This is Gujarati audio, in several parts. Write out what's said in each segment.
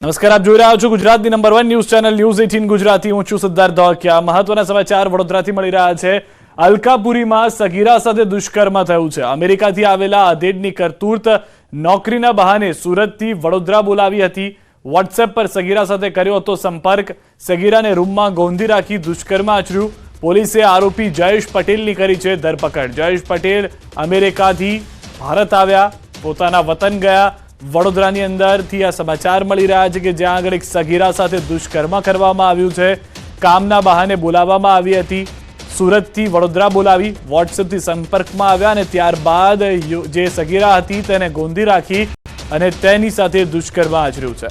નમસ્કાર, આપ જોઈ રહ્યા છો ગુજરાતની number 1 news channel news 18 Gujarati. હું છું સિદ્ધાર્થ ધોળકિયા। મહત્વના સમાચાર વડોદરાથી મળી રહ્યા છે। અલકાપુરીમાં સગીરા સાથે દુષ્કર્મ થયું છે। અમેરિકાથી આવેલા આધેડની કરતૂત નોકરીના બહાને સુરતથી વડોદરા બોલાવી હતી। વોટ્સએપ પર સગીરા સાથે કર્યો હતો સંપર્ક। સગીરાને રૂમમાં ગોંધી રાખી દુષ્કર્મ આચર્યું। પોલીસે આરોપી જયેશ પટેલની કરી છે ધરપકડ। જયેશ પટેલ અમેરિકાથી ભારત આવ્યા, પોતાના વતન ગયા। વડોદરાની અંદરથી આ સમાચાર મળી રહ્યા છે કે જ્યાં આગળ એક સગીરા સાથે દુષ્કર્મ કરવામાં આવ્યું છે। કામના બહાને બોલાવવામાં આવી હતી। સુરતથી વડોદરા બોલાવી વોટ્સએપથી સંપર્કમાં આવ્યા અને ત્યારબાદ જે સગીરા હતી તેને ગોંધી રાખી અને તેની સાથે દુષ્કર્મ આચર્યું છે।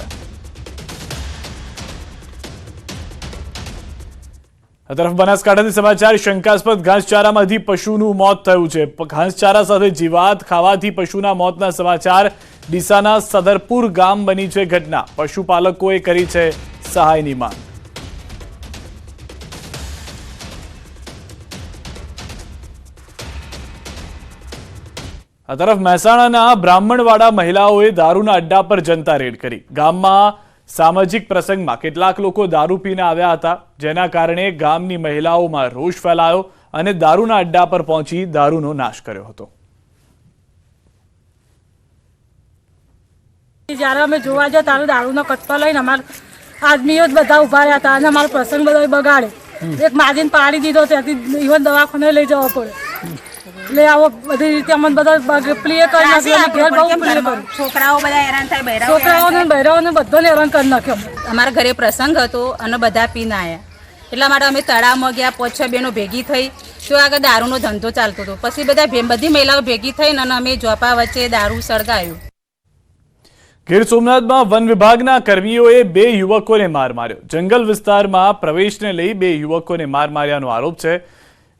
આ તરફ બનાસકાંઠાથી સમાચાર। શંકાસ્પદ ઘાસચારામાંથી પશુનું મોત થયું છે। ઘાસચારા સાથે જીવાત ખાવાથી પશુના મોતના સમાચાર। ડીસાના સદરપુર ગામ બની છે ઘટના। પશુપાલકોએ કરી છે સહાયની માંગ। આ તરફ મહેસાણાના બ્રાહ્મણવાડા મહિલાઓએ દારૂના અડ્ડા પર જનતા રેડ કરી। ગામમાં સામાજિક પ્રસંગમાં કેટલાક લોકો દારૂ પીને આવ્યા હતા, જેના કારણે ગામની મહિલાઓમાં રોષ ફેલાયો અને દારૂના અડ્ડા પર પહોંચી દારૂનો નાશ કર્યો હતો। જ્યારે અમે જોવા ગયા ત્યારે દારૂનો કટ્ટો લઈને અમારા આદમીઓ જ બધા ઉભા રહ્યા હતા અને અમારો પ્રસંગ બધો બગાડે। એક માજીને પાડી દીધો, ત્યાંથી ઇવન દવાખાને લઈ જવો પડે। એટલે આવો બધી રીતે અમને બધા પ્લે કરી નાખ્યો। ઘેર બહુ પ્લે કર્યું। છોકરાઓ બધા હેરાન થાય, છોકરાઓને બહેરાઓને બધાને હેરાન કરી નાખ્યો। અમારા ઘરે પ્રસંગ હતો અને બધા પીને આવ્યા, એટલા માટે અમે તળાવમાં ગયા। 5-6 બહેનો ભેગી થઈ તો આગળ દારૂનો ધંધો ચાલતો હતો। પછી બધી મહિલાઓ ભેગી થઈને અને અમે જોપા વચ્ચે દારૂ સળગાવ્યું। ગીર સોમનાથમાં વન વિભાગના કર્મીઓએ 2 યુવકોને માર માર્યો। જંગલ વિસ્તારમાં પ્રવેશને લઈ 2 યુવકોને માર માર્યાનો આરોપ છે।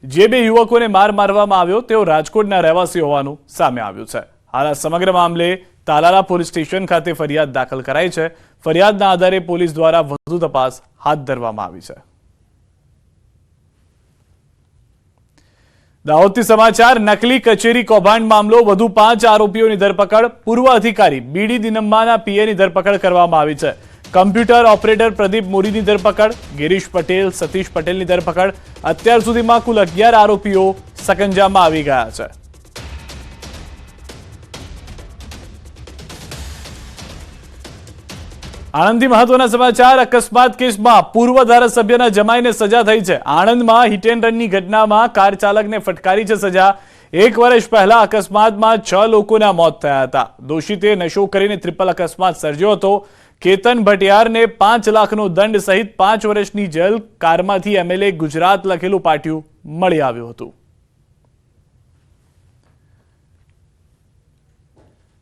જે 2 યુવકોને માર મારવામાં આવ્યો તેઓ રાજકોટના રહેવાસી હોવાનું સામે આવ્યું છે। હાલ આ સમગ્ર મામલે તાલાલા પોલીસ સ્ટેશન ખાતે ફરિયાદ દાખલ કરાઈ છે। ફરિયાદના આધારે પોલીસ દ્વારા વધુ તપાસ હાથ ધરવામાં આવી છે। દાહોદથી સમાચાર। નકલી કચેરી કૌભાંડ મામલો, વધુ 5 આરોપીઓની ધરપકડ। પૂર્વ અધિકારી બીડી દિનમ્માના પીએની ધરપકડ કરવામાં આવી છે। કમ્પ્યુટર ઓપરેટર પ્રદીપ મોરીની ધરપકડ, ગિરીશ પટેલ, સતીશ પટેલની ધરપકડ। અત્યાર સુધીમાં કુલ 11 આરોપીઓ સકંજામાં આવી ગયા છે। આણંદથી મહત્વના સમાચાર। અકસ્માત કેસમાં પૂર્વ ધારાસભ્યના જમાઈને સજા થઈ છે। આણંદમાં હિટ એન્ડ રનની ઘટનામાં કાર ચાલકને ફટકારી છે સજા। 1 વર્ષ પહેલા અકસ્માતમાં 6 લોકોના મોત થયા હતા। દોષિતે નશો કરીને ટ્રિપલ અકસ્માત સર્જ્યો હતો। કેતન ભટિયારને 5 લાખનો દંડ સહિત 5 વર્ષની જેલ। કારમાંથી એમએલએ ગુજરાત લખેલું પાટિયું મળી આવ્યું હતું।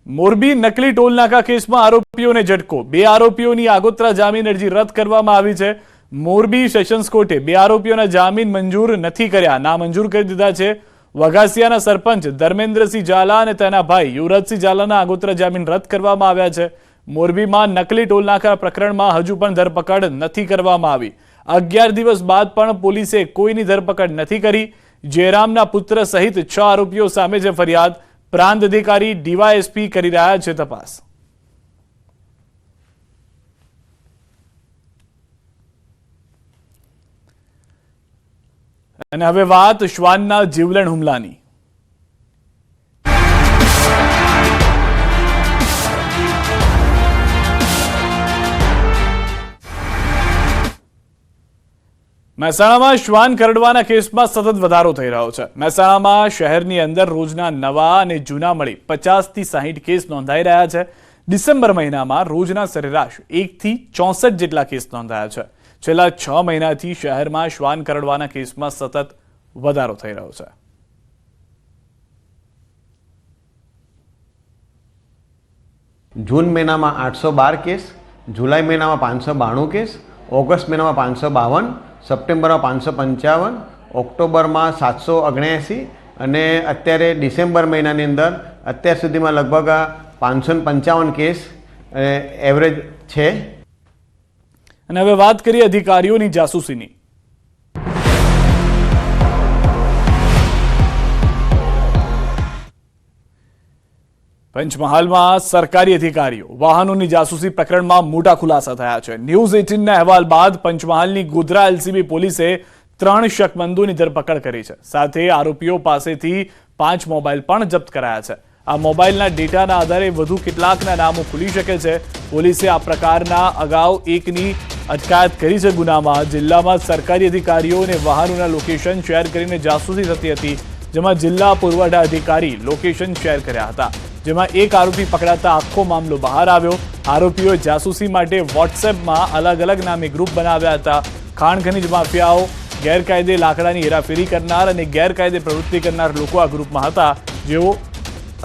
મોરબી નકલી ટોલનાકા કેસમાં આરોપીઓને ઝટકો। 2 આરોપીઓની આગોતરા જામીન અરજી રદ કરવામાં આવી છે। મોરબી સેશન્સ કોર્ટે 2 આરોપીઓના જામીન મંજૂર નથી કર્યા, નામંજૂર કરી દીધા છે। વઘાસિયાના સરપંચ ધર્મેન્દ્રસિંહ ઝાલા અને તેના ભાઈ યુવરાજસિંહ ઝાલાના આગોતરા જામીન રદ કરવામાં આવ્યા છે। મોરબીમાં નકલી ટોલનાકા પ્રકરણમાં હજુ પણ ધરપકડ નથી કરવામાં આવી। 11 દિવસ બાદ પણ પોલીસે કોઈની ધરપકડ નથી કરી। જયરામના પુત્ર સહિત 6 આરોપીઓ સામે છે ફરિયાદ। પ્રાંત અધિકારી ડીવાયએસપી કરી રહ્યા છે તપાસ। અને હવે વાત શ્વાનના જીવલેણ હુમલાની। મહેસાણામાં શ્વાન કરડવાના કેસમાં સતત વધારો થઈ રહ્યો છે। મહેસાણામાં શહેરની અંદર રોજના નવા અને જૂના મળી 50 થી 60 કેસ નોંધાઈ રહ્યા છે। ડિસેમ્બર મહિનામાં રોજના સરેરાશ 1 થી 64 જેટલા કેસ નોંધાયા છે। છેલ્લા 6 મહિનાથી શહેરમાં શ્વાન કરડવાના કેસમાં સતત વધારો થઈ રહ્યો છે। જૂન મહિનામાં 812 કેસ, જુલાઈ મહિનામાં 592 કેસ, ઓગસ્ટ મહિનામાં 552, સપ્ટેમ્બરમાં 555, ઓક્ટોબરમાં 779 અને અત્યારે ડિસેમ્બર મહિનાની અંદર અત્યાર સુધીમાં લગભગ 555 કેસ એવરેજ છે। અને હવે વાત કરીએ અધિકારીઓની જાસૂસીની। પંચમહાલમાં સરકારી અધિકારીઓ વાહનોની જાસૂસી પ્રકરણમાં મોટા ખુલાસા થયા છે. ન્યૂઝ 18ના અહેવાલ બાદ પંચમહાલની ગોધરા એલસીબી પોલીસે 3 શકમંદોની ધરપકડ કરી છે. સાથે આરોપીઓ પાસેથી 5 મોબાઈલ પણ જપ્ત કરાયા છે. આ મોબાઈલના ડેટાના આધારે વધુ કેટલાકના નામો ખુલી શકે છે. પોલીસે આ પ્રકારના અગાઉ એકની અટકાયત કરી છે. ગુનામાં જિલ્લામાં સરકારી અધિકારીઓ અને વાહનોના લોકેશન શેર કરીને જાસૂસી થતી હતી, જેમાં જિલ્લા પુરવઠા અધિકારી લોકેશન શેર કર્યા હતા, જેમાં એક આરોપી પકડાતા આખો મામલો બહાર આવ્યો. આરોપીઓએ જાસૂસી માટે વોટ્સએપમાં અલગ અલગ નામે ગ્રુપ બનાવ્યા હતા. ખાણ ખનીજ માફિયાઓ, ગેરકાયદે લાકડાની હેરાફેરી કરનાર અને ગેરકાયદે પ્રવૃત્તિ કરનાર લોકો આ ગ્રુપમાં હતા, જેઓ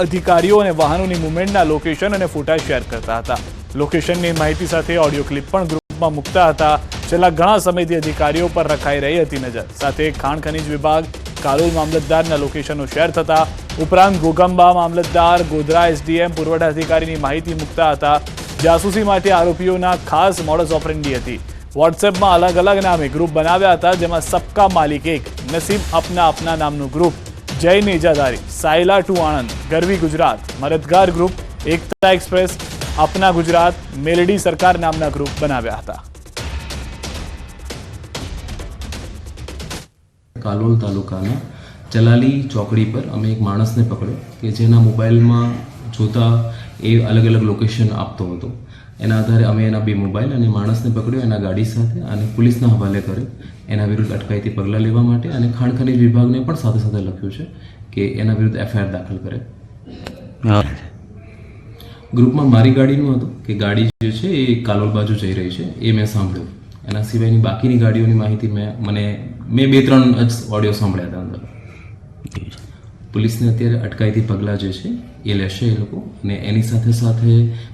અધિકારીઓ અને વાહનોની મુવમેન્ટના લોકેશન અને ફોટા શેર કરતા હતા. લોકેશનની માહિતી સાથે ઓડિયો ક્લિપ પણ ગ્રુપમાં મૂકતા હતા. છેલ્લા ઘણા સમયથી અધિકારીઓ પર રખાઈ રહી હતી નજર. સાથે ખાણ ખનીજ વિભાગ, કાલોલ મામલતદારના લોકેશનો શેર થતા ઉપરાંત ગોગંબા મામલતદાર, ગોધરા એસડીએમ, પુરવઠા અધિકારીની માહિતી મૂકતા હતા. જાસૂસી માટે આરોપીઓના ખાસ મોડસ ઓપરેન્ડી હતી. વોટ્સએપમાં અલગ અલગ નામે ગ્રુપ બનાવ્યા હતા, જેમાં સબકા માલિક એક, નસીબ અપના અપના નામનું ગ્રુપ, જય નેજાદારી, સાયલા ટુ આણંદ, ગરવી ગુજરાત, મદદગાર ગ્રુપ, એકતા એક્સપ્રેસ, અપના ગુજરાત, મેલડી સરકાર નામના ગ્રુપ બનાવ્યા હતા. કાલોલ તાલુકાના ચલાલી ચોકડી પર અમે એક માણસને પકડ્યો કે જેના મોબાઈલમાં જોતા એ અલગ અલગ લોકેશન આપતો હતો. એના આધારે અમે એના 2 મોબાઈલ અને માણસને પકડ્યો એના ગાડી સાથે અને પોલીસના હવાલે કર્યો એના વિરુદ્ધ અટકાયતી પગલાં લેવા માટે. અને ખાણ ખનીજ વિભાગને પણ સાથે સાથે લખ્યું છે કે એના વિરુદ્ધ એફઆઈઆર દાખલ કરે. ગ્રુપમાં મારી ગાડીનું હતું કે ગાડી જે છે એ કાલોલ બાજુ જઈ રહી છે, એ મેં સાંભળ્યું. એના સિવાયની બાકીની ગાડીઓની માહિતી મેં 2-3 જ ઓડિયો સાંભળ્યા હતા અંદર. પોલીસને અત્યારે અટકાયતી પગલાં જે છે એ લેશે એ લોકો, અને એની સાથે સાથે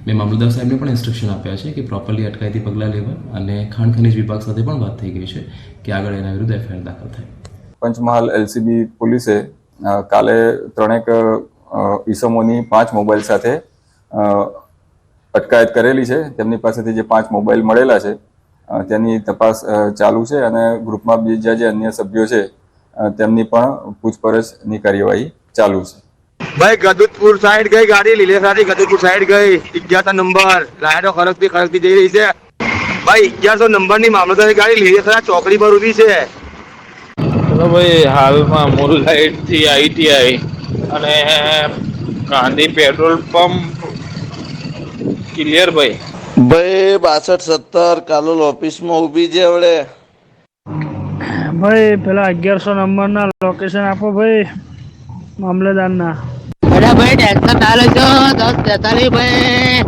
મેં મામલતદાર સાહેબને પણ ઇન્સ્ટ્રક્શન આપ્યા છે કે પ્રોપરલી અટકાયતી પગલાં લેવા, અને ખાણ ખનીજ વિભાગ સાથે પણ વાત થઈ ગઈ છે કે આગળ એના વિરુદ્ધ એફઆઈઆર દાખલ થાય. પંચમહાલ એલસીબી પોલીસે કાલે 3 ઈસમોની 5 મોબાઈલ સાથે અટકાયત કરેલી છે. તેમની પાસેથી જે 5 મોબાઈલ મળેલા છે તેની તપાસ ચાલુ છે, અને ગ્રુપમાં બીજા જે અન્ય સભ્યો છે તેમની પણ પૂછપરછની કાર્યવાહી ચાલુ છે. ભાઈ ગદુતપુર સાઈડ ગઈ ગાડી, લીલેસાથી ગદુતપુર સાઈડ ગઈ, 1100 નંબર, લાઈટો ખરકતી જઈ રહી છે. ભાઈ 1100 નંબરની મામલતદારની ગાડી લીલેસરા ચોકડી પર ઊભી છે. તો ભાઈ હાલમાં મૂલલાઈટ થી આઈટીઆઈ અને ગાંધી પેટ્રોલ પંપ ક્લિયર. ભાઈ 62-17 કાલોલ ઓફિસમાં ઊભી છે. હવે ભાઈ પેલા 1100 નંબરના લોકેશન આપો ભાઈ મામલેદારના. અરે ભાઈ ટેક્સર ના લેજો 10:43 ભાઈ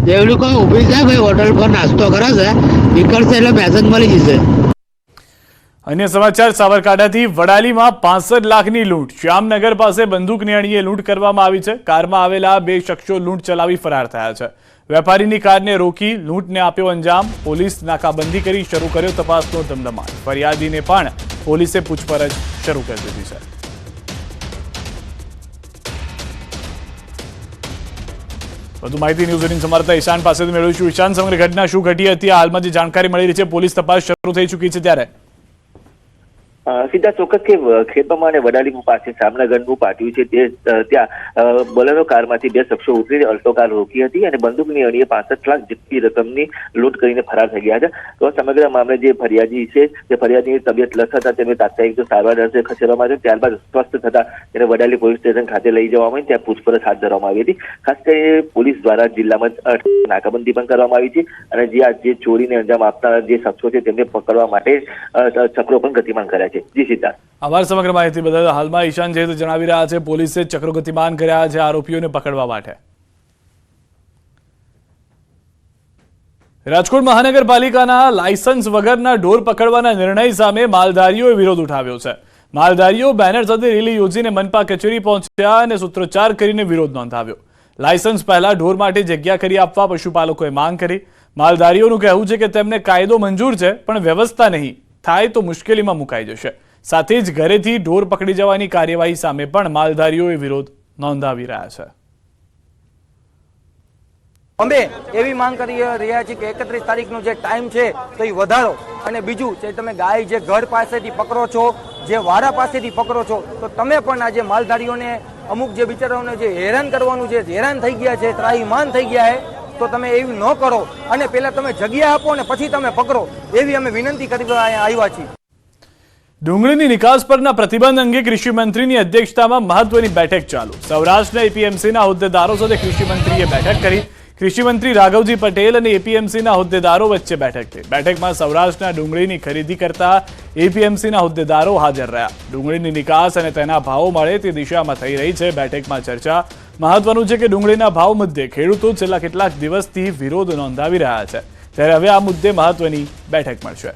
જેવડી કોઈ ઊભી છે ભાઈ, હોટલ પર નાસ્તો કરે છે, નીકળશે એટલે મેસેજ મળી જશે. અન્ય સમાચાર સાબરકાંઠાથી વડાલીમાં 65 લાખની લૂંટ. શ્યામનગર પાસે બંદૂકની અણીએ લૂંટ કરવામાં આવી છે. કારમાં આવેલા 2 શખ્સો લૂંટ ચલાવી ફરાર થયા છે. વેપારીની કારને રોકી લૂંટને આપ્યો અંજામ. પોલીસ નાકાબંધી કરી શરૂ કર્યો તપાસનો ધમધમાટ. ફરિયાદીને પણ પોલીસે પૂછપરછ શરૂ કરી દીધી છે. વધુ માહિતી ન્યૂઝ 18 સમાચાર ઈશાન પાસેથી મેળવીશું. ઈશાન, સમગ્ર ઘટના શું ઘટી હતી? હાલમાં જે જાણકારી મળી રહી છે, પોલીસ તપાસ શરૂ થઈ ચૂકી છે, ત્યારે સીધા ચોક્કસ કે ખેતમાં અને વડાલી પાસે જામનગરનું પાટિયું છે ત્યાં બોલેરો કારમાંથી 2 શખ્સો ઉતરીને અલ્ટો કાર રોકી હતી અને બંદૂકની અણીએ 65 લાખ જેટલી રકમની લૂંટ કરીને ફરાર થઈ ગયા હતા. તો સમગ્ર મામલે જે ફરિયાદી છે તે ફરિયાદીની તબિયત લસ હતા, તેમને તાત્કાલિક સારવાર અર્થે ખસેડવામાં આવ્યો. ત્યારબાદ સ્વસ્થ થતા તેને વડાલી પોલીસ સ્ટેશન ખાતે લઈ જવામાં આવી, ત્યાં પૂછપરછ હાથ ધરવામાં આવી હતી. ખાસ કરીને પોલીસ દ્વારા જિલ્લામાં નાકાબંધી પણ કરવામાં આવી છે, અને જે ચોરીને અંજામ આપનાર જે શખ્સો છે તેમને પકડવા માટે ચક્રો પણ ગતિમાન કર્યા છે. જી સિદ્ધાર્થ, આભાર સમગ્ર માહિતી બદલ. હાલમાં ઈશાન જે જણાવી રહ્યા છે, પોલીસે ચક્રો ગતિમાન કર્યા છે આરોપીઓને પકડવા માટે. રાજકોટ મહાનગરપાલિકાના લાયસન્સ વગરના ઢોર પકડવાના નિર્ણય સામે માલધારીઓએ વિરોધ ઉઠાવ્યો છે. માલધારીઓ બેનર સાથે રેલી યોજીને મનપા કચેરી પહોંચ્યા અને સૂત્રોચ્ચાર કરીને વિરોધ નોંધાવ્યો. લાયસન્સ પહેલા ઢોર માટે જગ્યા કરી આપવા પશુપાલકોએ માંગ કરી. માલધારીઓનું કહેવું છે કે તેમને કાયદો મંજૂર છે, પણ વ્યવસ્થા નહીં થાય તો મુશ્કેલીમાં મુકાઈ જશે. સાથે જ ઘરેથી ઢોર પકડી જવાની કાર્યવાહી સામે પણ માલધારીઓએ વિરોધ નોંધાવી રહ્યા છે. અમે એવી માંગ કરી રહ્યા છીએ કે 31 તારીખનો જે ટાઈમ છે તો એ વધારો, અને બીજું જે તમે ગાય જે ઘર પાસેથી પકડો છો, જે વાડા પાસેથી પકડો છો, તો તમે પણ આજે માલધારીઓને અમુક જે બિચારાઓને જે હેરાન કરવાનું છે, હેરાન થઈ ગયા છે, ત્રાહીમાન થઈ ગયા છે, તો તમે એવું ન કરો અને પહેલા તમે જગ્યા આપો અને પછી તમે પકડો, એવી અમે વિનંતી કરી આવ્યા છીએ. ડુંગળીની નિકાસ પરના પ્રતિબંધ અંગે કૃષિ મંત્રીની અધ્યક્ષતામાં મહત્વની બેઠક ચાલુ. સૌરાષ્ટ્રના એપીએમસીના હોદ્દેદારો સાથે કૃષિ મંત્રીએ બેઠક કરી. કૃષિ મંત્રી રાઘવજી પટેલ અને એપીએમસીના હોદ્દેદારો વચ્ચે બેઠક થઈ. બેઠકમાં સૌરાષ્ટ્રના ડુંગળીની ખરીદી કરતા એપીએમસીના હોદ્દેદારો હાજર રહ્યા. ડુંગળીની નિકાસ અને તેના ભાવો મળે તે દિશામાં થઈ રહી છે બેઠકમાં ચર્ચા. મહત્વનું છે કે ડુંગળીના ભાવ મુદ્દે ખેડૂતો છેલ્લા કેટલાક દિવસથી વિરોધ નોંધાવી રહ્યા છે, ત્યારે હવે આ મુદ્દે મહત્વની બેઠક મળશે.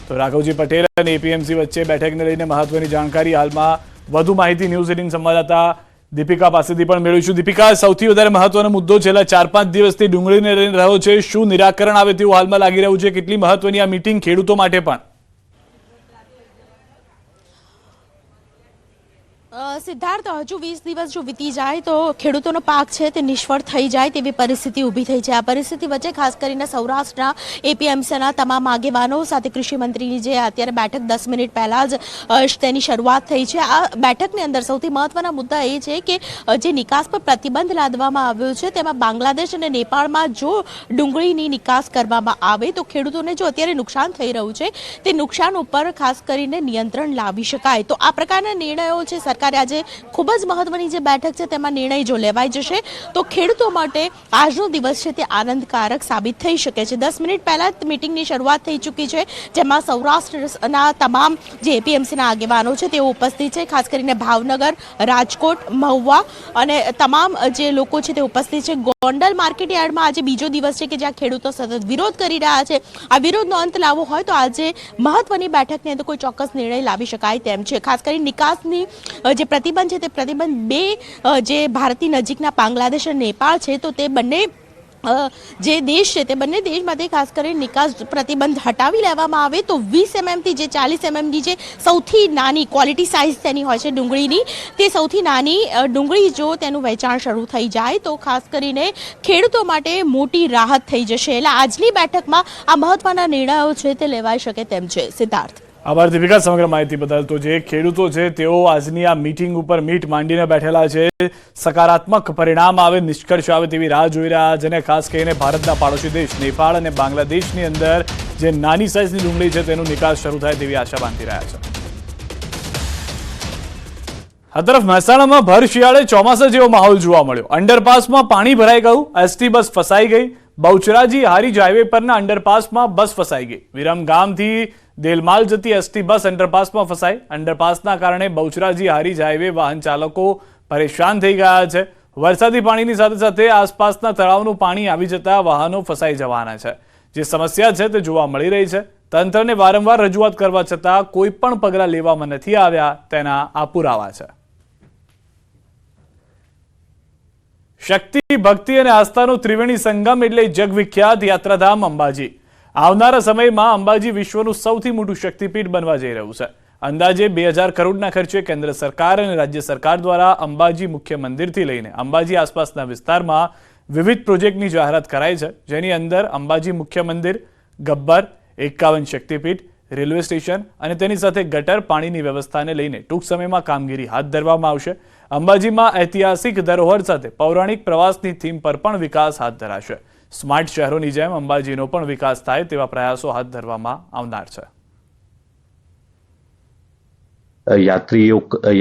તો રાઘવજી પટેલ અને એપીએમસી વચ્ચે બેઠકને લઈને મહત્વની જાણકારી. હાલમાં વધુ માહિતી ન્યૂઝ 18 સંવાદદાતા દીપિકા પાસેથી પણ મેળવીશું. દીપિકા, સૌથી વધારે મહત્વનો મુદ્દો છેલ્લા 4-5 દિવસથી ડુંગળીને લઈને રહ્યો છે, શું નિરાકરણ આવે તેવું હાલમાં લાગી રહ્યું છે? કેટલી મહત્વની આ મીટિંગ ખેડૂતો માટે પણ? સિદ્ધાર્થ, હજુ 20 દિવસ જો વીતી જાય તો ખેડૂતોનો પાક છે તે નિષ્ફળ થઈ જાય તેવી પરિસ્થિતિ ઊભી થઈ છે. આ પરિસ્થિતિ વચ્ચે ખાસ કરીને સૌરાષ્ટ્રના એપીએમસીના તમામ આગેવાનો સાથે કૃષિ મંત્રીની જે અત્યારે બેઠક 10 મિનિટ પહેલા જ તેની શરૂઆત થઈ છે. આ બેઠકની અંદર સૌથી મહત્વના મુદ્દા એ છે કે જે નિકાસ પર પ્રતિબંધ લાદવામાં આવ્યો છે તેમાં બાંગ્લાદેશ અને નેપાળમાં જો ડુંગળીની નિકાસ કરવામાં આવે તો ખેડૂતોને જો અત્યારે નુકસાન થઈ રહ્યું છે તે નુકસાન ઉપર ખાસ કરીને નિયંત્રણ લાવી શકાય. તો આ પ્રકારના નિર્ણયો છે સરકારે આજે ખૂબ જ મહત્વની જે બેઠક છે તેમાં નિર્ણય જો લેવાઈ જશે તો ખેડૂતો માટે આજનો દિવસ છે તે આનંદકારક સાબિત થઈ શકે છે. 10 મિનિટ પહેલા મીટિંગની શરૂઆત થઈ ચૂકી છે, જેમાં સૌરાષ્ટ્રના તમામ જે એપીએમસીના આગેવાનો છે તેઓ ઉપસ્થિત છે. ખાસ કરીને ભાવનગર, રાજકોટ, મહુવા અને તમામ જે લોકો છે તે ઉપસ્થિત છે. ગોંડલ માર્કેટ યાર્ડમાં આજે બીજો દિવસ છે કે જ્યાં ખેડૂતો સતત વિરોધ કરી રહ્યા છે. આ વિરોધનો અંત લાવવો હોય તો આજે મહત્વની બેઠકની અંદર કોઈ ચોક્કસ નિર્ણય લાવી શકાય તેમ છે. ખાસ કરીને નિકાસની જે પ્રતિબંધ છે તે પ્રતિબંધ બે જે ભારતની નજીકના બાંગ્લાદેશ અને નેપાળ છે તો તે બંને જે દેશ છે તે બંને દેશમાંથી ખાસ કરીને નિકાસ પ્રતિબંધ હટાવી લેવામાં આવે તો 20 mm થી જે 40 mm ની જે સૌથી નાની ક્વોલિટી સાઇઝ તેની હોય છે ડુંગળીની, તે સૌથી નાની ડુંગળી જો તેનું વેચાણ શરૂ થઈ જાય તો ખાસ કરીને ખેડૂતો માટે મોટી રાહત થઈ જશે. એટલે આજની બેઠકમાં આ મહત્વના નિર્ણયો છે તે લેવાઈ શકે તેમ છે. સિદ્ધાર્થ, આભાર દીપિકા સમગ્ર માહિતી બદલ. તો જે ખેડૂતો છે તેઓ આજની આ મીટિંગ ઉપર મીટ માંડીને બેઠેલા છે. સકારાત્મક પરિણામ આવે, નિષ્કર્ષ આવે તેવી રાહ જોઈ રહ્યા છે. અને ખાસ કરીને ભારતના પાડોશી દેશ નેપાળ અને બાંગ્લાદેશની અંદર જે નાની સાઇઝની ડુંગળી છે તેનું નિકાસ શરૂ થાય તેવી આશા બાંધી રહ્યા છે. આ તરફ મહેસાણામાં ભર શિયાળે ચોમાસા જેવો માહોલ જોવા મળ્યો. અંડરપાસમાં પાણી ભરાઈ ગયું, એસટી બસ ફસાઈ ગઈ. બહુચરાજી હારીજ હાઈવે પરના અંડરપાસમાં બસ ફસાઈ ગઈ. વિરમગામથી દેલમાલ જતી એસટી બસ અંડરપાસમાં ફસાઈ. અંડરપાસના કારણે બહુચરાજી હારીજ હાઈવે વાહન ચાલકો પરેશાન થઈ ગયા છે. વરસાદી પાણીની સાથે સાથે આસપાસના તળાવનું પાણી આવી જતા વાહનો ફસાઈ જવાના છે. જે સમસ્યા છે તે જોવા મળી રહી છે. તંત્રને વારંવાર રજૂઆત કરવા છતાં કોઈ પણ પગલાં લેવામાં નથી આવ્યા તેના આ પુરાવા છે. શક્તિ, ભક્તિ અને આસ્થાનો ત્રિવેણી સંગમ એટલે જગવિખ્યાત યાત્રાધામ અંબાજી. આવનારા સમયમાં અંબાજી વિશ્વનું સૌથી મોટું શક્તિપીઠ બનવા જઈ રહ્યું છે. અંદાજે 2000 કરોડના ખર્ચે કેન્દ્ર સરકાર અને રાજ્ય સરકાર દ્વારા અંબાજી મુખ્ય મંદિરથી લઈને અંબાજી આસપાસના વિસ્તારમાં વિવિધ પ્રોજેક્ટની જાહેરાત કરાઈ છે, જેની અંદર અંબાજી મુખ્ય મંદિર, ગબ્બર, 51 શક્તિપીઠ, રેલવે સ્ટેશન અને તેની સાથે ગટર પાણીની વ્યવસ્થાને લઈને ટૂંક સમયમાં કામગીરી હાથ ધરવામાં આવશે. અંબાજીમાં ઐતિહાસિક ધરોહર સાથે પૌરાણિક પ્રવાસની થીમ પર પણ વિકાસ હાથ ધરાશે. સ્માર્ટ શહેરોની જેમ અંબાજીનો પણ વિકાસ થાય તેવા પ્રયાસો હાથ ધરવામાં આવનાર છે.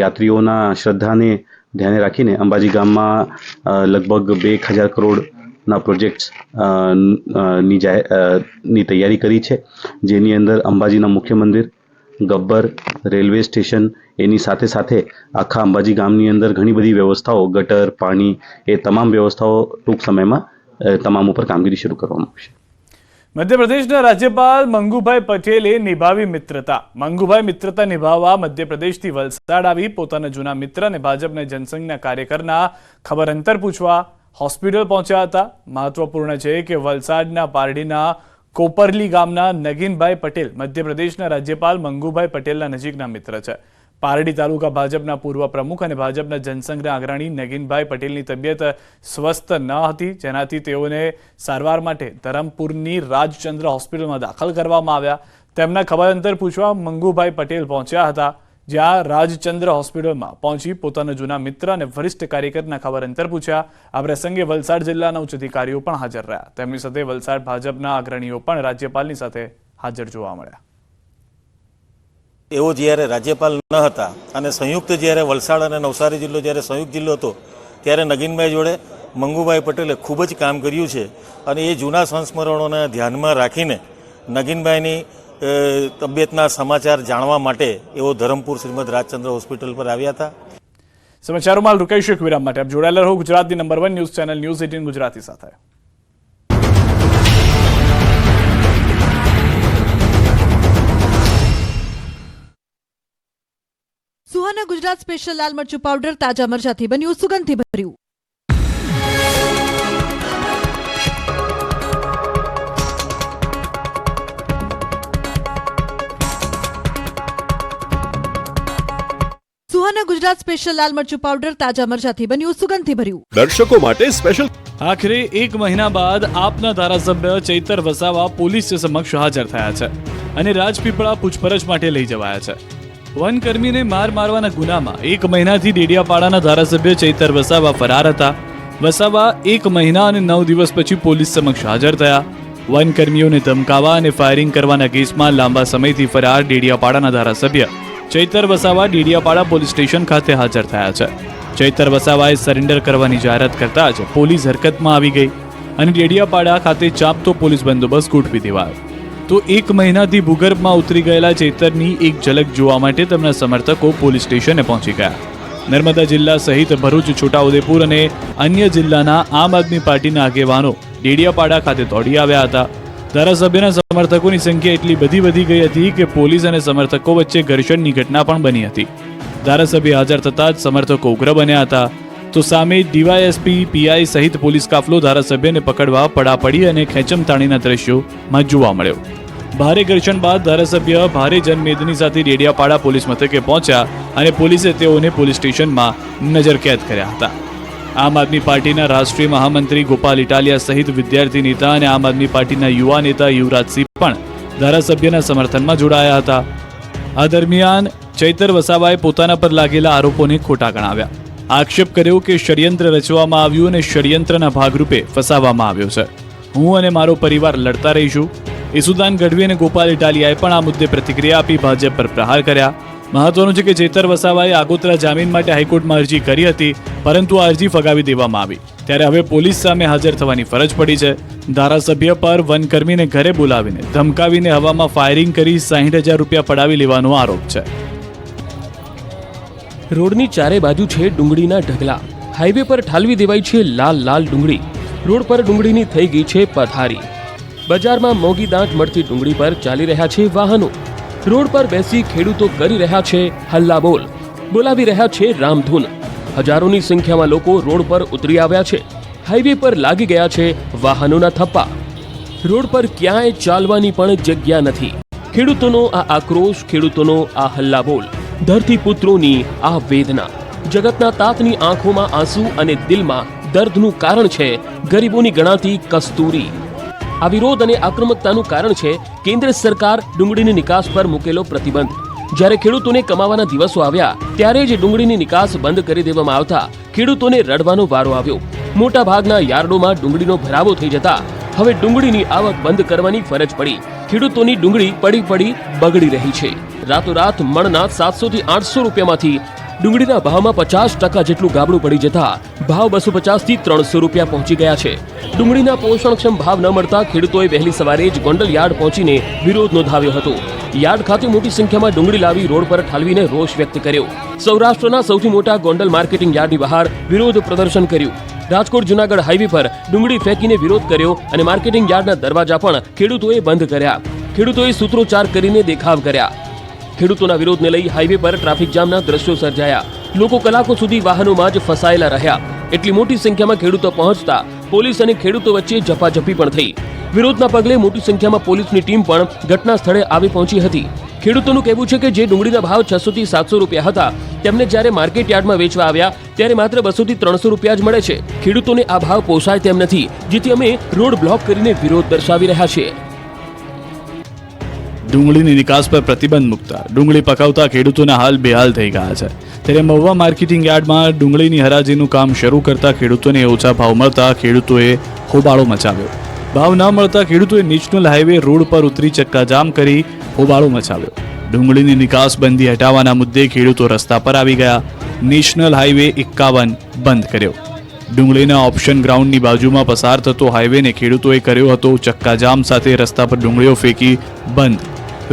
યાત્રીઓના શ્રદ્ધાને ધ્યાને રાખીને અંબાજી ગામમાં લગભગ 2000 કરોડના પ્રોજેક્ટ્સ ની તૈયારી કરી છે, જેની અંદર અંબાજીના મુખ્ય મંદિર, ગબ્બર, રેલવે સ્ટેશન, એની સાથે સાથે આખા અંબાજી ગામની અંદર ઘણી બધી વ્યવસ્થાઓ, ગટર, પાણી, એ તમામ વ્યવસ્થાઓ ટૂંક સમયમાં તમામ ઉપર કામગીરી શરૂ કરવામાં આવશે. મધ્યપ્રદેશના રાજ્યપાલ મંગુભાઈ પટેલે નિભાવી મિત્રતા. મંગુભાઈ મિત્રતા નિભાવવા મધ્યપ્રદેશથી વલસાડ આવી પોતાના જૂના મિત્ર અને ભાજપના જનસંઘના કાર્યકરના ખબર અંતર પૂછવા હોસ્પિટલ પહોંચ્યા હતા. મહત્વપૂર્ણ છે કે વલસાડના પારડીના કોપરલી ગામના નગીનભાઈ પટેલ મધ્યપ્રદેશના રાજ્યપાલ મંગુભાઈ પટેલના નજીકના મિત્ર છે. પારડી તાલુકા ભાજપના પૂર્વ પ્રમુખ અને ભાજપના જનસંઘના અગ્રણી નગીનભાઈ પટેલની તબિયત સ્વસ્થ ન હતી, જેનાથી તેઓને સારવાર માટે ધરમપુરની રાજચંદ્ર હોસ્પિટલમાં દાખલ કરવામાં આવ્યા. તેમના ખબર અંતર પૂછવા મંગુભાઈ પટેલ પહોંચ્યા હતા. જ્યાં રાજચંદ્ર હોસ્પિટલમાં પહોંચી પોતાના જૂના મિત્ર અને વરિષ્ઠ કાર્યકરના ખબર અંતર પૂછ્યા. આ પ્રસંગે વલસાડ જિલ્લાના ઉચ્ચ અધિકારીઓ પણ હાજર રહ્યા. તેમની સાથે વલસાડ ભાજપના અગ્રણીઓ પણ રાજ્યપાલની સાથે હાજર જોવા મળ્યા. એવો જ્યારે રાજ્યપાલ ન હતા અને સંયુક્ત જ્યારે વલસાડ અને નવસારી જિલ્લો જ્યારે સંયુક્ત જિલ્લો હતો ત્યારે નગીનભાઈ જોડે મંગુભાઈ પટેલે ખૂબ જ કામ કર્યું છે અને એ જૂના સંસ્મરણોને ધ્યાનમાં રાખીને નગીનભાઈની તબિયતના સમાચાર જાણવા માટે એવો ધરમપુર શ્રીમદ રાજચંદ્ર હોસ્પિટલ પર આવ્યા હતા. સમાચારોમાં રોકાઈશું એક વિરામ માટે. આપ જોડાયેલા રહો ગુજરાતની number 1 news channel news 18 Gujarati સાથે. સુહાના ગુજરાત સ્પેશિયલ લાલ મરચું પાવડર તાજા મરચાથી બન્યું, સુગંધથી ભર્યું. સુહાના ગુજરાત સ્પેશિયલ લાલ મરચું પાવડર તાજા મરચાથી બન્યું, સુગંધથી ભર્યું. દર્શકો માટે સ્પેશિયલ. આખરે 1 મહિના બાદ આપના ધારાસભ્ય ચૈતર વસાવા પોલીસ સમક્ષ હાજર થયા છે અને રાજપીપળા પૂછપરછ માટે લઈ જવાયા છે. વનકર્મીને મારવાના ગુનામાં 1 મહિનાથી ડેડિયાપાડાના ધારાસભ્ય ચૈતર વસાવા ફરાર હતા. વસાવા 1 મહિના અને 9 દિવસ પછી પોલીસ સમક્ષ હાજર થયા. વનકર્મીઓને ધમકાવા અને ફાયરિંગ કરવાના કેસમાં લાંબા સમયથી ફરાર ડેડિયાપાડાના ધારાસભ્ય ચૈતર વસાવા ડેડિયાપાડા પોલીસ સ્ટેશન ખાતે હાજર થયા છે. ચૈતર વસાવાએ સરેન્ડર કરવાની જાહેરાત કરતા જ પોલીસ હરકતમાં આવી ગઈ અને ડેડિયાપાડા ખાતે ચાંપતો પોલીસ બંદોબસ્ત ગોઠવી દેવાયો. તો 1 મહિનાથી ભૂગર્ભમાં ઉતરી ગયેલા ચૈતરની એક ઝલક જોવા માટે તેમના સમર્થકો પોલીસ સ્ટેશને પહોંચી ગયા. નર્મદા જિલ્લા સહિત ભરૂચ, છોટાઉદેપુર અને અન્ય જિલ્લાના આમ આદમી પાર્ટીના આગેવાનો ડેડિયાપાડા ખાતે દોડી આવ્યા હતા. ધારાસભ્યના સમર્થકોની સંખ્યા એટલી બધી વધી ગઈ હતી કે પોલીસ અને સમર્થકો વચ્ચે ઘર્ષણની ઘટના પણ બની હતી. ધારાસભ્ય હાજર થતાં જ સમર્થકો ઉગ્ર બન્યા હતા. તો સામે ડીવાયએસપી, પીઆઈ સહિત પોલીસ કાફલો ધારાસભ્યને પકડવા પડાપડી અને ખેંચમતાણીના દ્રશ્યોમાં જોવા મળ્યો. ભારે ઘર્ષણ બાદ ધારાસભ્ય ભારે જનમેદની સાથે ડેડિયાપાડા પોલીસ મથકે પહોંચ્યા અને પોલીસે તેઓને પોલીસ સ્ટેશનમાં નજરકેદ કર્યા હતા. આમ આદમી પાર્ટીના રાષ્ટ્રીય મહામંત્રી ગોપાલ ઇટાલિયા સહિત વિદ્યાર્થી નેતા અને આમ આદમી પાર્ટીના યુવા નેતા યુવરાજસિંહ પણ ધારાસભ્યના સમર્થનમાં જોડાયા હતા. આ દરમિયાન ચૈતર વસાવાએ પોતાના પર લાગેલા આરોપોને ખોટા ગણાવ્યા. આક્ષેપ કર્યો કે ષડયંત્ર રચવામાં આવ્યું અને ષડયંત્રના ભાગરૂપે ફસાવવામાં આવ્યો છે. હું અને મારો પરિવાર લડતા રહીશું. ઈસુદાન ગઢવી અને ગોપાલ ઇટાલિયાએ પણ આ મુદ્દે પ્રતિક્રિયા આપી ભાજપ પર પ્રહાર કર્યા. મહત્વનું છે કે ચૈતર વસાવાએ આગોતરા જામીન માટે હાઈકોર્ટમાં અરજી કરી હતી, પરંતુ આ અરજી ફગાવી દેવામાં આવી. ત્યારે હવે પોલીસ સામે હાજર થવાની ફરજ પડી છે. ધારાસભ્ય પર વનકર્મીને ઘરે બોલાવીને ધમકાવીને હવામાં ફાયરિંગ કરી 60,000 રૂપિયા પડાવી લેવાનો આરોપ છે. રોડની ચારે બાજુ છે ડુંગળીના ઢગલા. હાઈવે પર ઠાલવી દેવાઈ છે લાલ લાલ ડુંગળી. રોડ પર ડુંગળીની થઈ ગઈ છે પથારી. બજારમાં મોંઘી દાંત મળતી ડુંગળી પર ચાલી રહ્યા છે વાહનો. રોડ પર બેસી ખેડૂતો કરી રહ્યા છે હલ્લાબોલ, બોલાવી રહ્યા છે રામધૂન. હજારોની સંખ્યામાં લોકો રોડ પર ઉતરી આવ્યા છે. હાઈવે પર લાગી ગયા છે વાહનોના થપ્પા. રોડ પર ક્યાંય ચાલવાની પણ જગ્યા નથી. ખેડૂતોનો આ આક્રોશ, ખેડૂતોનો આ હલ્લાબોલ, ધરતીપુત્રોની આ વેદના, જગતના તાતની આંખોમાં આંસુ અને દિલમાં દર્દનું કારણ છે ગરીબોની ગણાતી કસ્તુરી. આ વિરોધ અને આક્રમકતાનું કારણ છે કેન્દ્ર સરકાર ડુંગળીની નિકાસ પર મૂકેલો પ્રતિબંધ. જ્યારે ખેડૂતોને કમાવાના દિવસો આવ્યા ત્યારે જ ડુંગળીની નિકાસ બંધ કરી દેવામાં આવતા ખેડૂતોને રડવાનો વારો આવ્યો. મોટા ભાગના યાર્ડોમાં ડુંગળીનો ભરાવો થઈ જતા હવે ડુંગળીની આવક બંધ કરવાની ફરજ પડી. ખેડૂતોની ડુંગળી પડી બગડી રહી છે. રાતોરાત મણના 700 થી 800 રૂપિયામાંથી ડુંગળીના ભાવમાં 50% જેટલું ગાબડું પડી જતા ભાવ 250 થી 300 રૂપિયા પહોંચી ગયા છે. ડુંગળીના પોષણક્ષમ ભાવ ન મળતા ખેડૂતોએ વહેલી સવારે જ ગોંડલ યાર્ડ પહોંચીને વિરોધ નોંધાવ્યો હતો. યાર્ડ ખાતે મોટી સંખ્યામાં ડુંગળી લાવી રોડ પર ઠાલવીને રોષ વ્યક્ત કર્યો. સૌરાષ્ટ્રના સૌથી મોટા ગોંડલ માર્કેટિંગ યાર્ડની બહાર વિરોધ પ્રદર્શન કર્યું. રાજકોટ જૂનાગઢ હાઈવે પર ડુંગળી ફેંકીને વિરોધ કર્યો અને માર્કેટિંગ યાર્ડના દરવાજા પણ ખેડૂતોએ બંધ કર્યા. ખેડૂતોએ સૂત્રોચ્ચાર કરીને દેખાવ કર્યા. ખેડૂતોના વિરોધને લઈ હાઈવે પર ટ્રાફિક જામના દ્રશ્યો સર્જાયા. લોકો કલાકો સુધી વાહનોમાં જ ફસાયેલા રહ્યા. એટલી મોટી સંખ્યામાં ખેડૂતો પહોંચતા પોલીસ અને ખેડૂતો વચ્ચે ઝપાઝપી પણ થઈ. વિરોધના પગલે મોટી સંખ્યામાં પોલીસની ટીમ પણ ઘટના સ્થળે આવી પહોંચી હતી. ખેડૂતોનું કહેવું છે કે જે ડુંગળીના ભાવ 600 થી 700 રૂપિયા હતા તેમને જ્યારે માર્કેટ યાર્ડમાં વેચવા આવ્યા ત્યારે માત્ર 200 થી 300 રૂપિયા જ મળે છે. ખેડૂતોને આ ભાવ પોસાય તેમ નથી, જેથી અમે રોડ બ્લોક કરીને વિરોધ દર્શાવી રહ્યા છીએ. ડુંગળીની નિકાસ પર પ્રતિબંધ મૂકતા ડુંગળી પકાવતા ખેડૂતોના હાલ બેહાલ થઈ ગયા છે. ત્યારે મહુવા માર્કેટિંગ યાર્ડમાં ડુંગળીની હરાજીનું કામ શરૂ કરતા ખેડૂતોને ઓછા ભાવ મળતા ખેડૂતોએ હોબાળો મચાવ્યો. ભાવ ન મળતા ખેડૂતોએ નેશનલ હાઈવે રોડ પર ઉતરી ચક્કાજામ કરી હોબાળો મચાવ્યો. ડુંગળીની નિકાસ બંધી હટાવવાના મુદ્દે ખેડૂતો રસ્તા પર આવી ગયા. નેશનલ હાઈવે 51 બંધ કર્યો. ડુંગળીના ઓપ્શન ગ્રાઉન્ડની બાજુમાં પસાર થતો હાઈવેને ખેડૂતોએ કર્યો હતો ચક્કાજામ સાથે રસ્તા પર ડુંગળીઓ ફેંકી બંધ.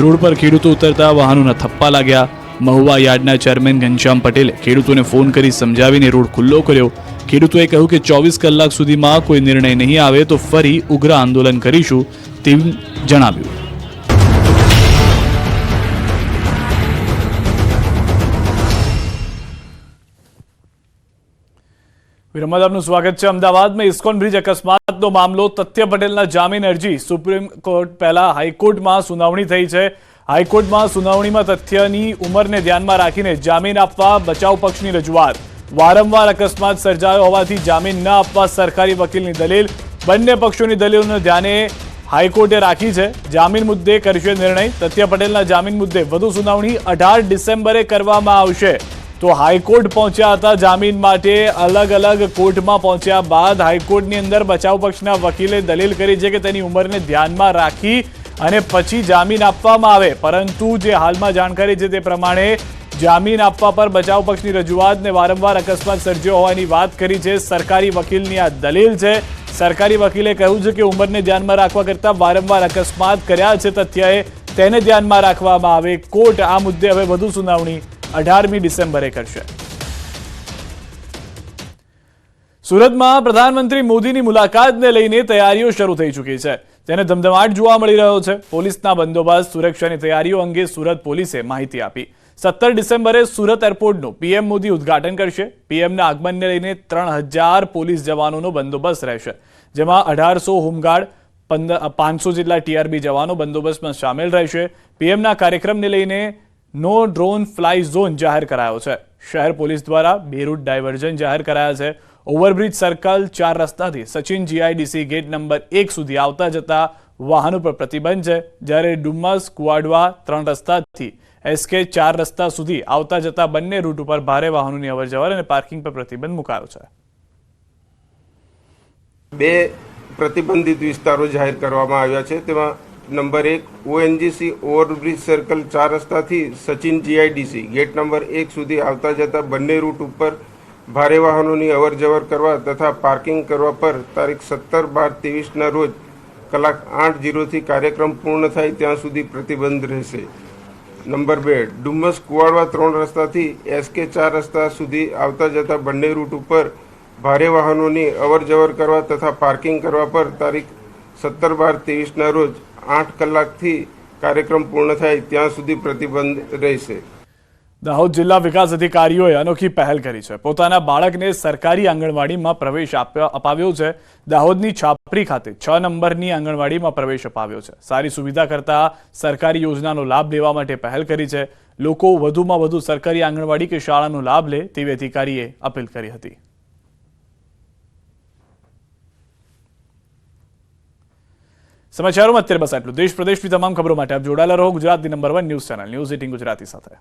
રોડ પર ખેડૂતો ઉતરતા વાહનોના થપ્પા લાગ્યા. મહુવા યાર્ડના ચેરમેન ઘનશ્યામ પટેલે ખેડૂતોને ફોન કરી સમજાવીને રોડ ખુલ્લો કર્યો. ખેડૂતોએ કહ્યું કે 24 કલાક સુધીમાં કોઈ નિર્ણય નહીં આવે તો ફરી ઉગ્ર આંદોલન કરીશું તેમ જણાવ્યું. વિરામબાદ આપનું સ્વાગત છે. અમદાવાદમાં ઇસ્કોન બ્રિજ અકસ્માતનો મામલો તથ્ય પટેલના જામીન અરજી સુપ્રીમ કોર્ટ પહેલા હાઈકોર્ટમાં સુનાવણી થઈ છે. હાઈકોર્ટમાં સુનાવણીમાં તથ્યની ઉંમરને ધ્યાનમાં રાખીને જામીન આપવા બચાવ પક્ષની રજૂઆત. વારંવાર અકસ્માત સર્જાયો હોવાથી જામીન ન આપવા સરકારી વકીલની દલીલ. બંને પક્ષોની દલીલોને ધ્યાને હાઈકોર્ટે રાખી છે. જામીન મુદ્દે કરશે નિર્ણય. તથ્ય પટેલના જામીન મુદ્દે વધુ સુનાવણી 18 ડિસેમ્બરે કરવામાં આવશે. તો હાઈકોર્ટ પહોંચ્યા હતા જામીન માટે. અલગ અલગ કોર્ટમાં પહોંચ્યા બાદ હાઈકોર્ટની અંદર બચાવ પક્ષના વકીલે દલીલ કરી છે કે તેની ઉંમરને ધ્યાનમાં રાખી અને પછી જામીન આપવામાં આવે. પરંતુ જે હાલમાં જાણકારી છે તે પ્રમાણે જામીન આપવા પર બચાવ પક્ષની રજૂઆતને વારંવાર અકસ્માત સર્જ્યો હોવાની વાત કરી છે. સરકારી વકીલની આ દલીલ છે. સરકારી વકીલે કહ્યું છે કે ઉંમરને ધ્યાનમાં રાખવા કરતાં વારંવાર અકસ્માત કર્યા છે તથ્યએ, તેને ધ્યાનમાં રાખવામાં આવે. કોર્ટ આ મુદ્દે હવે વધુ સુનાવણી 18મી ડિસેમ્બરે કરશે. સુરતમાં પ્રધાનમંત્રી મોદીની મુલાકાતને લઈને તૈયારીઓ શરૂ થઈ ચૂકી છે. તેને ધમધમાટ જોવા મળી રહ્યો છે. પોલીસના બંદોબસ્ત, સુરક્ષાની તૈયારીઓ અંગે સુરત પોલીસે માહિતી આપી. 17 ડિસેમ્બરે સુરત એરપોર્ટનું પીએમ મોદી ઉદ્ઘાટન કરશે. પીએમના આગમનને લઈને 3000 પોલીસ જવાનોનો બંદોબસ્ત રહેશે, જેમાં 1800 હોમગાર્ડ, 500 જેટલા ટીઆરબી જવાનો બંદોબસ્તમાં સામેલ રહેશે. પીએમના કાર્યક્રમને લઈને નો ડ્રોન ફ્લાય ઝોન જાહેર કરાયો છે. શહેર પોલીસ દ્વારા 2 રૂટ ડાયવર્ઝન જાહેર કરાયા છે. ઓવરબ્રિજ સર્કલ 4 રસ્તાથી સચિન જીઆઈડીસી ગેટ નંબર 1 સુધી આવતા જતા વાહનો પર પ્રતિબંધ છે. જ્યારે ડુમ્મસ કુવાડવા 3 રસ્તાથી એસકે 4 રસ્તા સુધી આવતા જતા બંને રૂટ ઉપર ભારે વાહનોની અવરજવર અને પાર્કિંગ પર પ્રતિબંધ મુકાયો છે. 2 પ્રતિબંધિત વિસ્તારો જાહેર કરવામાં આવ્યા છે. તેમાં નંબર 1 ઓએનજીસી ઓવરબ્રિજ સર્કલ 4 રસ્તાથી સચિન જીઆઈડીસી ગેટ નંબર 1 સુધી આવતા જતા બંને રૂટ ઉપર ભારે વાહનોની અવરજવર કરવા તથા પાર્કિંગ કરવા પર તારીખ 17/12/23ના રોજ કલાક 8:00થી કાર્યક્રમ પૂર્ણ થાય ત્યાં સુધી પ્રતિબંધ રહેશે. નંબર 2 ડુમ્મસ કુવાડવા 3 રસ્તાથી એસકે 4 રસ્તા સુધી આવતા જતા બંને રૂટ ઉપર ભારે વાહનોની અવરજવર કરવા તથા પાર્કિંગ કરવા પર તારીખ 17/12/23ના રોજ 8 કલાકથી કાર્યક્રમ પૂર્ણ થાય ત્યાં સુધી પ્રતિબંધ રહેશે. દાહોદ જિલ્લા વિકાસ અધિકારીઓએ અનોખી પહેલ કરી છે. પોતાના બાળકને સરકારી આંગણવાડીમાં પ્રવેશ અપાવ્યો છે. દાહોદની છાપરી ખાતે 6 નંબરની આંગણવાડીમાં પ્રવેશ અપાવ્યો છે. સારી સુવિધા કરતા સરકારી યોજનાનો લાભ લેવા માટે પહેલ કરી છે. લોકો વધુમાં વધુ સરકારી આંગણવાડી કે શાળાનો લાભ લે તેવી અધિકારીએ અપીલ કરી હતી. સમાચારોમાં અત્યારે બસ આટલું. દેશ પ્રદેશની તમામ ખબરો માટે આપ જોડાયેલા રહો ગુજરાતની number 1 news channel news 18 Gujarati સાથે.